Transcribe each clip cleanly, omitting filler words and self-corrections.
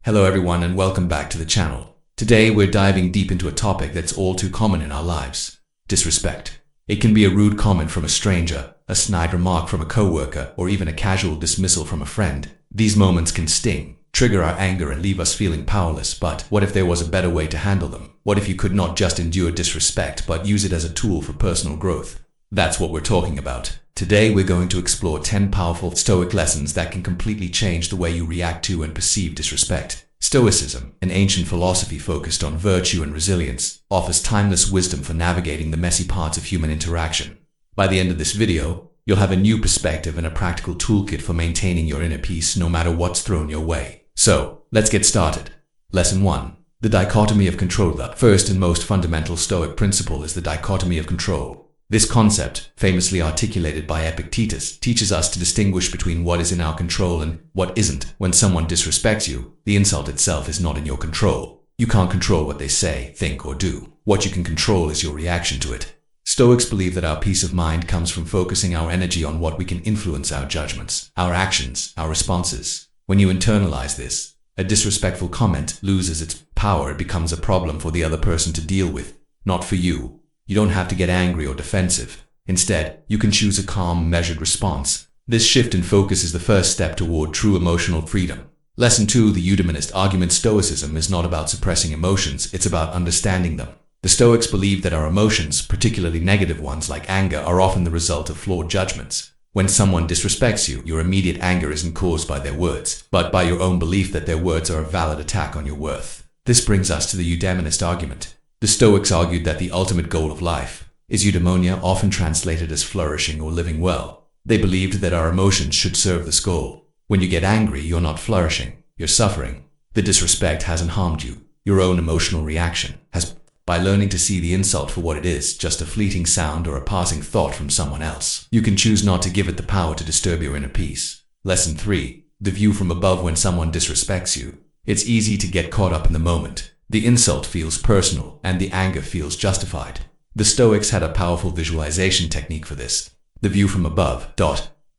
Hello everyone and welcome back to the channel. Today we're diving deep into a topic that's all too common in our lives: disrespect. It can be a rude comment from a stranger, a snide remark from a coworker, or even a casual dismissal from a friend. These moments can sting, trigger our anger, and leave us feeling powerless. But what if there was a better way to handle them? What if you could not just endure disrespect, but use it as a tool for personal growth? That's what we're talking about. Today we're going to explore 10 powerful Stoic lessons that can completely change the way you react to and perceive disrespect. Stoicism, an ancient philosophy focused on virtue and resilience, offers timeless wisdom for navigating the messy parts of human interaction. By the end of this video, you'll have a new perspective and a practical toolkit for maintaining your inner peace no matter what's thrown your way. So, let's get started. Lesson 1. The dichotomy of control. The first and most fundamental Stoic principle is the dichotomy of control. This concept, famously articulated by Epictetus, teaches us to distinguish between what is in our control and what isn't. When someone disrespects you, the insult itself is not in your control. You can't control what they say, think, or do. What you can control is your reaction to it. Stoics believe that our peace of mind comes from focusing our energy on what we can influence: our judgments, our actions, our responses. When you internalize this, a disrespectful comment loses its power. It becomes a problem for the other person to deal with, not for you. You don't have to get angry or defensive. Instead, you can choose a calm, measured response. This shift in focus is the first step toward true emotional freedom. Lesson 2. The eudaemonist argument. Stoicism is not about suppressing emotions, it's about understanding them. The Stoics believe that our emotions, particularly negative ones like anger, are often the result of flawed judgments. When someone disrespects you, your immediate anger isn't caused by their words, but by your own belief that their words are a valid attack on your worth. This brings us to the eudaemonist argument. The Stoics argued that the ultimate goal of life is eudaimonia, often translated as flourishing or living well. They believed that our emotions should serve this goal. When you get angry, you're not flourishing, you're suffering. The disrespect hasn't harmed you. Your own emotional reaction has. By learning to see the insult for what it is, just a fleeting sound or a passing thought from someone else, you can choose not to give it the power to disturb your inner peace. Lesson 3. The view from above. When someone disrespects you, it's easy to get caught up in the moment. The insult feels personal, and the anger feels justified. The Stoics had a powerful visualization technique for this. The view from above.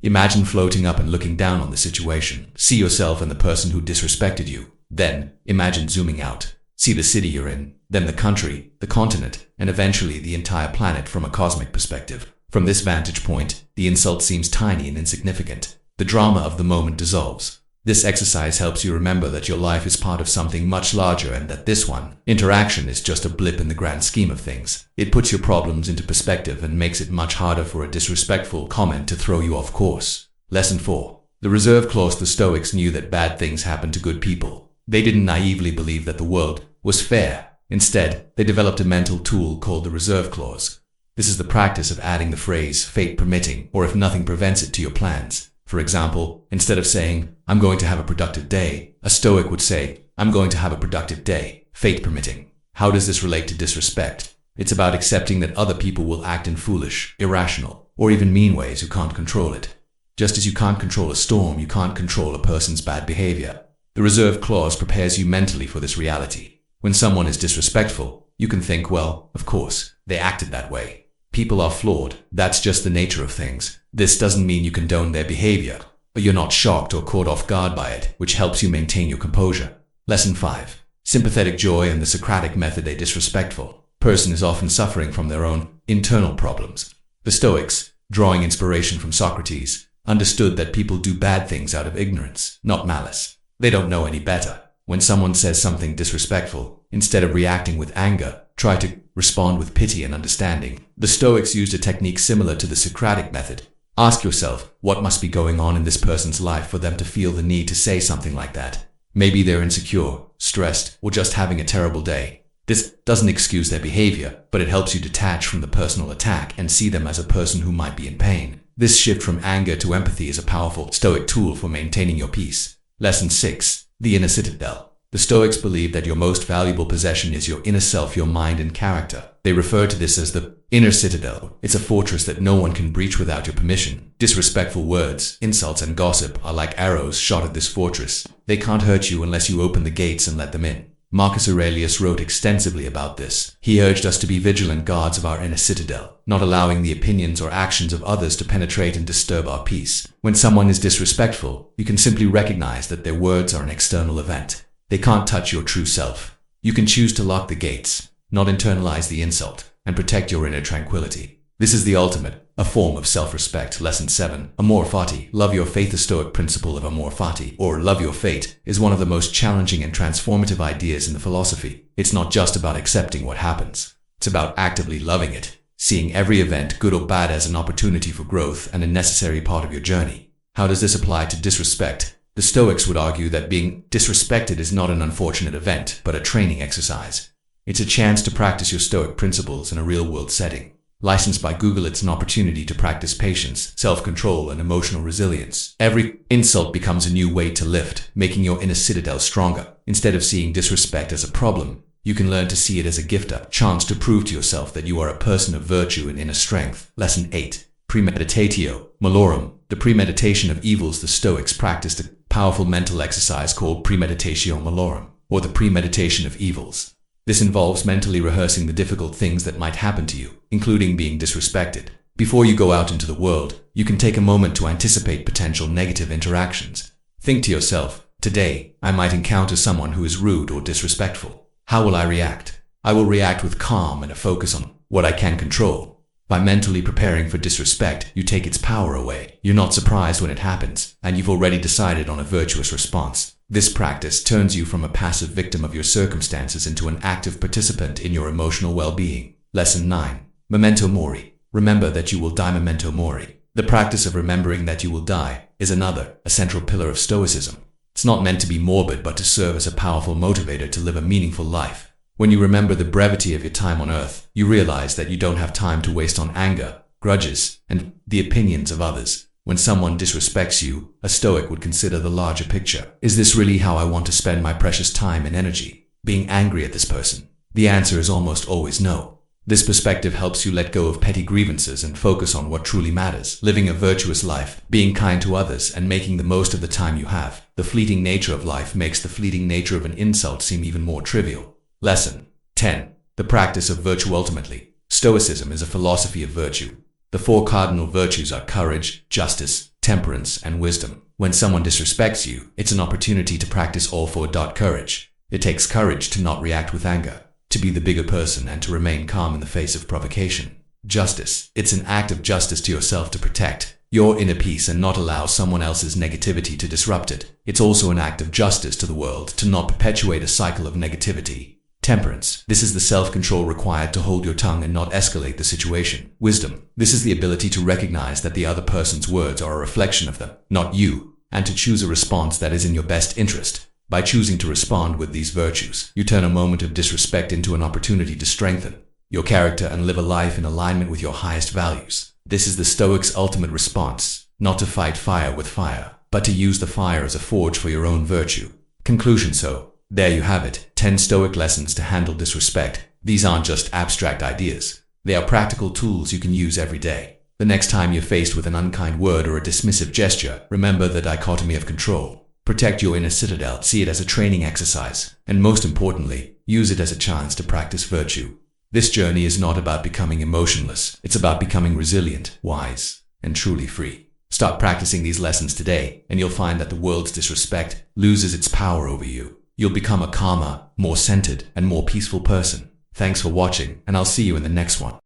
Imagine floating up and looking down on the situation. See yourself and the person who disrespected you. Then, imagine zooming out. See the city you're in, then the country, the continent, and eventually the entire planet from a cosmic perspective. From this vantage point, the insult seems tiny and insignificant. The drama of the moment dissolves. This exercise helps you remember that your life is part of something much larger and that this one interaction is just a blip in the grand scheme of things. It puts your problems into perspective and makes it much harder for a disrespectful comment to throw you off course. Lesson 4. The reserve clause. The Stoics knew that bad things happen to good people. They didn't naively believe that the world was fair. Instead, they developed a mental tool called the reserve clause. This is the practice of adding the phrase "fate permitting," or "if nothing prevents it," to your plans. For example, instead of saying, "I'm going to have a productive day," a Stoic would say, "I'm going to have a productive day, fate permitting." How does this relate to disrespect? It's about accepting that other people will act in foolish, irrational, or even mean ways. You can't control it. Just as you can't control a storm, you can't control a person's bad behavior. The reserve clause prepares you mentally for this reality. When someone is disrespectful, you can think, well, of course, they acted that way. People are flawed. That's just the nature of things. This doesn't mean you condone their behavior, but you're not shocked or caught off guard by it, which helps you maintain your composure. Lesson 5. Sympathetic joy and the Socratic method. A disrespectful person is often suffering from their own internal problems. The Stoics, drawing inspiration from Socrates, understood that people do bad things out of ignorance, not malice. They don't know any better. When someone says something disrespectful, instead of reacting with anger, try to respond with pity and understanding. The Stoics used a technique similar to the Socratic method. Ask yourself, what must be going on in this person's life for them to feel the need to say something like that? Maybe they're insecure, stressed, or just having a terrible day. This doesn't excuse their behavior, but it helps you detach from the personal attack and see them as a person who might be in pain. This shift from anger to empathy is a powerful Stoic tool for maintaining your peace. Lesson 6. The inner citadel. The Stoics believe that your most valuable possession is your inner self, your mind and character. They refer to this as the inner citadel. It's a fortress that no one can breach without your permission. Disrespectful words, insults, and gossip are like arrows shot at this fortress. They can't hurt you unless you open the gates and let them in. Marcus Aurelius wrote extensively about this. He urged us to be vigilant guards of our inner citadel, not allowing the opinions or actions of others to penetrate and disturb our peace. When someone is disrespectful, you can simply recognize that their words are an external event. They can't touch your true self. You can choose to lock the gates, not internalize the insult, and protect your inner tranquility. This is the ultimate, a form of self-respect. Lesson 7. Amor fati. Love your faith. The Stoic principle of amor fati, or love your fate, is one of the most challenging and transformative ideas in the philosophy. It's not just about accepting what happens. It's about actively loving it, seeing every event, good or bad, as an opportunity for growth and a necessary part of your journey. How does this apply to disrespect? The Stoics would argue that being disrespected is not an unfortunate event, but a training exercise. It's a chance to practice your Stoic principles in a real-world setting. Licensed by Google, it's an opportunity to practice patience, self-control, and emotional resilience. Every insult becomes a new weight to lift, making your inner citadel stronger. Instead of seeing disrespect as a problem, you can learn to see it as a gift, a chance to prove to yourself that you are a person of virtue and inner strength. Lesson 8. Premeditatio malorum. The premeditation of evils. The Stoics practiced a powerful mental exercise called premeditatio malorum, or the premeditation of evils. This involves mentally rehearsing the difficult things that might happen to you, including being disrespected. Before you go out into the world, you can take a moment to anticipate potential negative interactions. Think to yourself, today, I might encounter someone who is rude or disrespectful. How will I react? I will react with calm and a focus on what I can control. By mentally preparing for disrespect, you take its power away. You're not surprised when it happens, and you've already decided on a virtuous response. This practice turns you from a passive victim of your circumstances into an active participant in your emotional well-being. Lesson 9. Memento mori. Remember that you will die. Memento mori. The practice of remembering that you will die is a central pillar of Stoicism. It's not meant to be morbid, but to serve as a powerful motivator to live a meaningful life. When you remember the brevity of your time on earth, you realize that you don't have time to waste on anger, grudges, and the opinions of others. When someone disrespects you, a Stoic would consider the larger picture. Is this really how I want to spend my precious time and energy? Being angry at this person? The answer is almost always no. This perspective helps you let go of petty grievances and focus on what truly matters. Living a virtuous life, being kind to others, and making the most of the time you have. The fleeting nature of life makes the fleeting nature of an insult seem even more trivial. Lesson 10. The practice of virtue. Ultimately, Stoicism is a philosophy of virtue. The 4 cardinal virtues are courage, justice, temperance, and wisdom. When someone disrespects you, it's an opportunity to practice all 4. Courage. It takes courage to not react with anger, to be the bigger person, and to remain calm in the face of provocation. Justice. It's an act of justice to yourself to protect your inner peace and not allow someone else's negativity to disrupt it. It's also an act of justice to the world to not perpetuate a cycle of negativity. Temperance. This is the self-control required to hold your tongue and not escalate the situation. Wisdom. This is the ability to recognize that the other person's words are a reflection of them, not you, and to choose a response that is in your best interest. By choosing to respond with these virtues, you turn a moment of disrespect into an opportunity to strengthen your character and live a life in alignment with your highest values. This is the Stoics' ultimate response, not to fight fire with fire, but to use the fire as a forge for your own virtue. Conclusion. So, there you have it, 10 Stoic lessons to handle disrespect. These aren't just abstract ideas. They are practical tools you can use every day. The next time you're faced with an unkind word or a dismissive gesture, remember the dichotomy of control. Protect your inner citadel, see it as a training exercise, and most importantly, use it as a chance to practice virtue. This journey is not about becoming emotionless. It's about becoming resilient, wise, and truly free. Start practicing these lessons today, and you'll find that the world's disrespect loses its power over you. You'll become a calmer, more centered, and more peaceful person. Thanks for watching, and I'll see you in the next one.